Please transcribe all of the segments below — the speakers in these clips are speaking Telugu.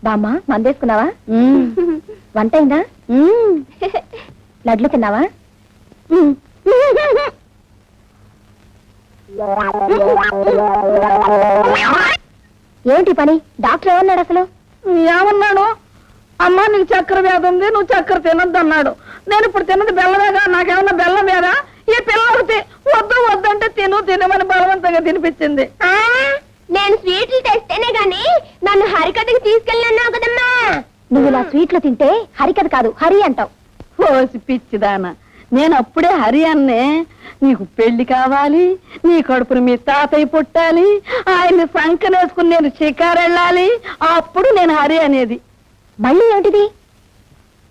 బామ్మ మందేసుకున్నావా? వంట అయిందా? లడ్లు తిన్నావా? ఏంటి పని? డాక్టర్ ఏమన్నాడు అసలు? ఏమన్నాడు? అమ్మా నీకు చక్కెర వ్యాధి ఉంది, నువ్వు చక్కెర తినద్దు అన్నాడు. నేను ఇప్పుడు తిన్నది బెల్లమేగా, నాకేమన్నా బెల్లం వేదా? ఈ పిల్లలకి వద్దు వద్దంటే తినమని బలవంతంగా తినిపించింది. నేను స్వీట్లు తెస్తేనే గాని నన్ను హరికథకి తీసుకెళ్ళినా కదమ్మా. నువ్వు ఇలా స్వీట్లు తింటే హరికథ కాదు హరి అంటావు. ఓసి పిచ్చిదానా, నేను అప్పుడే హరి అన్నే. నీకు పెళ్లి కావాలి, నీ కడుపుని మీ తాతయ్య పుట్టాలి, ఆయన్ని సంకనేసుకుని నేను షికారు వెళ్ళాలి, అప్పుడు నేను హరి అనేది. మళ్ళీ ఏంటిది?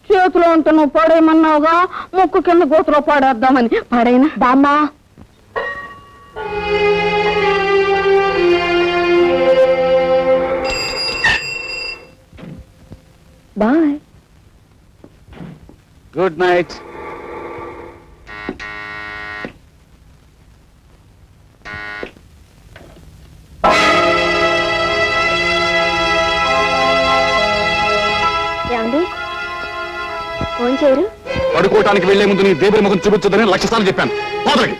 చేతిలో ఉంటే నువ్వు పడేయమన్నావుగా, ముక్కు కింద గోతులో పడేద్దామని. పడైనా బామ్మా. బాయ్. Good night. ఏమండి ఫోన్ చేయరు? పడుకోవటానికి వెళ్లే ముందు నీ దేవుడి ముఖం చూపించదని 1,00,000 సార్లు చెప్పాను. పోదరికి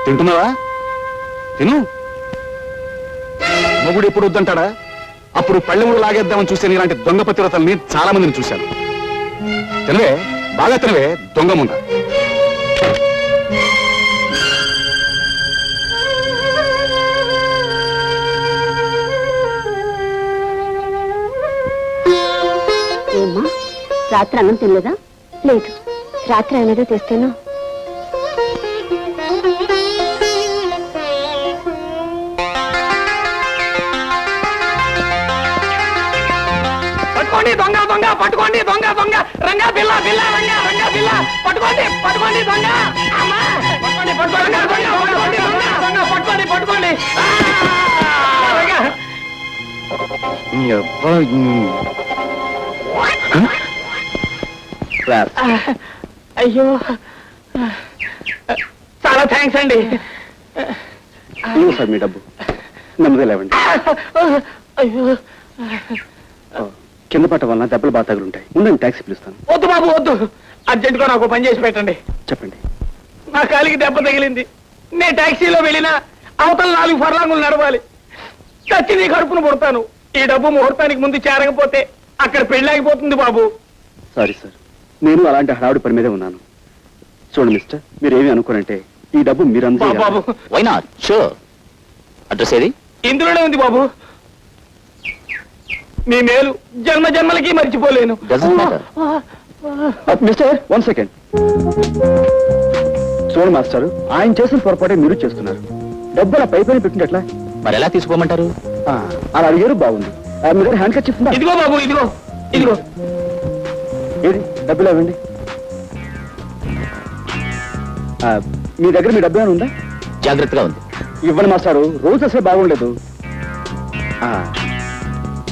తింటున్నావా? తిను. మొగుడు ఎప్పుడు వద్దంటాడా? అప్పుడు పళ్ళెముడు లాగేద్దామని చూసే ఇలాంటి దొంగ పతివ్రతల్ని చాలా మందిని చూశాను. తినవే, బాగా తినవే దొంగ ముంద. ఏమ్మా రాత్రి అన్నం తినలేదా? లేదు, రాత్రి అయినదో తెస్తేను. పట్టుకోండి దొంగ దొంగ, పట్టుకోండి దొంగ దొంగ, రంగా పిల్ల పిల్ల, రంగా రంగా పిల్ల, పట్టుకోండి పట్టుకోండి దొంగ, పట్టుకోండి పట్టుకోండి పట్టుకోండి దొంగ, పట్టుకోండి పట్టుకోండి. అయ్యో చాలా థ్యాంక్స్ అండి. సార్ మీ డబ్బు నెమ్మది లేవండి. అయ్యో కింద పట్ట వలన దెబ్బలు బాగా తగులుంటాయి. ముందు ట్యాక్సీ పిలుస్తాను. వద్దు బాబు వద్దు, అర్జెంటుగా నాకు పని చేసి పెట్టండి. చెప్పండి. నా కాలికి దెబ్బ తగిలింది. నేను టాక్సీలో వెళ్ళినా అవతల 4 ఫర్లాంగులు నడవాలి. చచ్చి నీ కడుపును పుడతాను. ఈ డబ్బు ముహూర్తానికి ముందు చేరకపోతే అక్కడ పెళ్ళాగిపోతుంది బాబు. సారీ సార్, నేను అలాంటి హడావుడి పని మీదే ఉన్నాను. చూడండి మిస్టర్, మీరేమి అనుకోనంటే ఈ డబ్బు మీరందరూ. బాబు వై నాట్? షూర్. అడ్రస్ ఏది? ఇందులోనే ఉంది బాబు. నీ మేలు జన్మ జన్మలకి మర్చిపోలేను. Mister 1 second. చూడండి మాస్టర్, ఆయన చేసిన పొరపాటే మీరు చేస్తున్నారు. డబ్బు అలా పై పైన పెట్టినట్లా మరి ఎలా తీసుకోమంటారు? అలా అడిగారు, బాగుంది. మీ దగ్గర హ్యాండ్ కర్చీఫ్ ఉందా? ఇదిగో బాబు, ఇదిగో ఇదిగో. ఏది? డబ్బులు ఇవ్వండి. మీ దగ్గర మీ డబ్బు ఏమైనా ఉందా? జాగ్రత్తగా ఉంది. ఇవ్వండి మాస్టారు, రోజు అసలు బాగుండలేదు.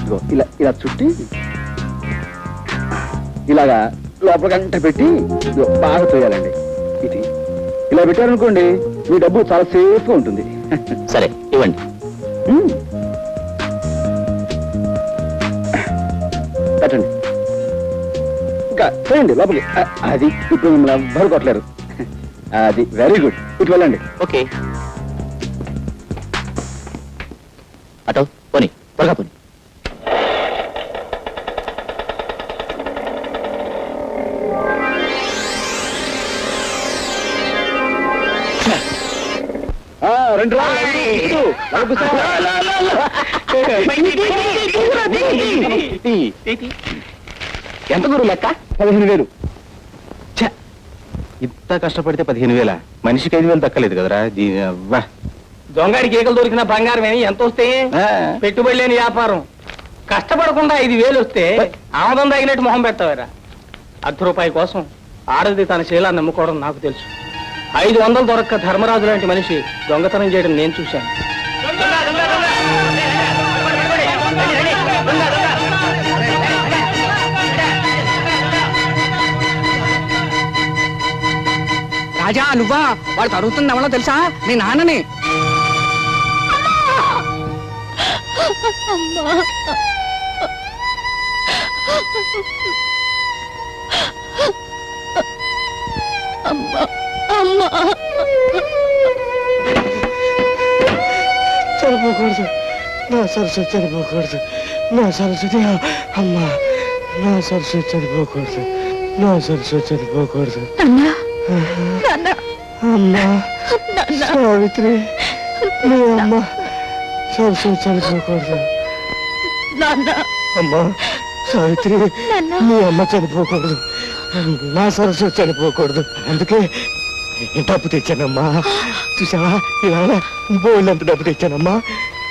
ఇదిగో ఇలా ఇలా చుట్టి ఇలాగా లోపల గంట పెట్టి బాగా తోయాలండి. ఇది ఇలా పెట్టారనుకోండి, మీ డబ్బు చాలా సేఫ్ గా ఉంటుంది. సరే ఇవ్వండి. పెట్టండి. ఇంకా చేయండి లోపలికి. అది ఇప్పుడు మిమ్మల్ని ఎవ్వరు కొట్టలేరు. అది వెరీ గుడ్. ఇటు వెళ్ళండి. ఓకే. అటో పోనీ, త్వరగా పోనీ. ఎంత గురు లెక్క? 15,000. ఇంత కష్టపడితే 15,000? మనిషికి 5,000 దక్కలేదు కదరా. దొంగడికి ఏకలు దొరికిన బంగారం ఎంత వస్తే పెట్టుబడి లేని వ్యాపారం. కష్టపడకుండా 5,000 వస్తే ఆమదం తగినట్టు మొహం పెడతావారా? ₹1 కోసం ఆడది తన శీలాన్ని నమ్ముకోవడం నాకు తెలుసు. 500 దొరక్క ధర్మరాజు లాంటి మనిషి దొంగతనం చేయడం నేను చూశాను. రాజా నువ్వా? వాడు తరుగుతుంది ఎవరో తెలుసా? మీ నాన్నని. చనిపోకూడదు, నా సరస్వతి చనిపోకూడదు, నా సరస్వతి అమ్మా, నా సరస్వతి చనిపోకూడదు, నా సరస్వతి చనిపోకూడదు. అమ్మా సావిత్రి, నీ అమ్మ సరస్వతి చనిపోకూడదు. అమ్మా సావిత్రి, నీ అమ్మ చనిపోకూడదు, నా సరస్వతి చనిపోకూడదు. అందుకే డబ్బు తెచ్చానమ్మా. చూసావా, ఇవాళ బోళ్ళంత డబ్బు తెచ్చానమ్మా.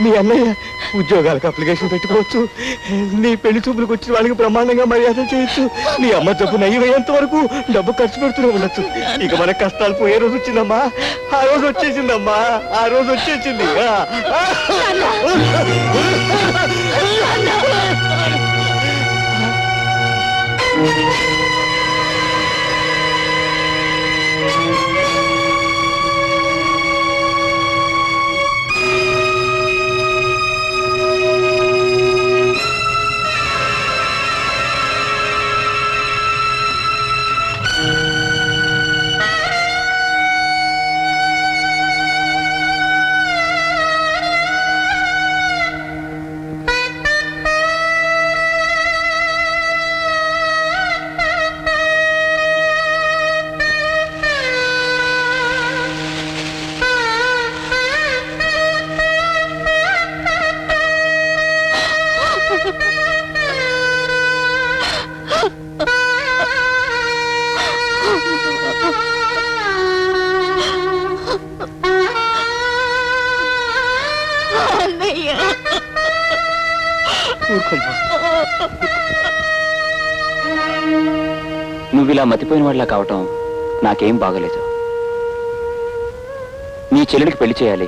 మీ అన్నయ్య ఉద్యోగాలకు అప్లికేషన్ పెట్టుకోవచ్చు, నీ పెళ్లి చూపులకు వచ్చిన వాళ్ళకి బ్రహ్మాండంగా మర్యాద చేయొచ్చు. నీ అమ్మ జబ్బు నయ్యమయ్యేంత వరకు డబ్బు ఖర్చు పెడుతూనే ఉండొచ్చు. ఇక మన కష్టాలు పోయే రోజు వచ్చిందమ్మా. ఆ రోజు వచ్చేసిందమ్మా, ఆ రోజు వచ్చేసింది. నువ్వు ఇలా మతిపోయిన వాళ్ళ కావటం నాకేం బాగలేదు. నీ చెల్లెడికి పెళ్లి చేయాలి,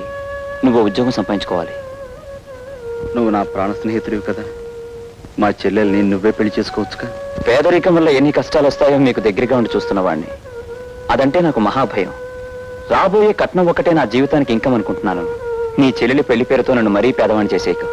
నువ్వు ఉద్యోగం సంపాదించుకోవాలి. నువ్వు నా ప్రాణ స్నేహితుడివి కదా, మా చెల్లెల్ని నువ్వే పెళ్లి చేసుకోవచ్చుగా. పేదరికం వల్ల ఎన్ని కష్టాలు వస్తాయో మీకు దగ్గరగా ఉండి చూస్తున్న వాడిని. అదంటే నాకు మహాభయం. రాబోయే కట్నం ఒక్కటే నా జీవితానికి ఇంకం అనుకుంటున్నాను. నీ చెల్లెలి పెళ్లి పేరుతో నన్ను మరీ పేదవాణ్ణి చేసేయకు.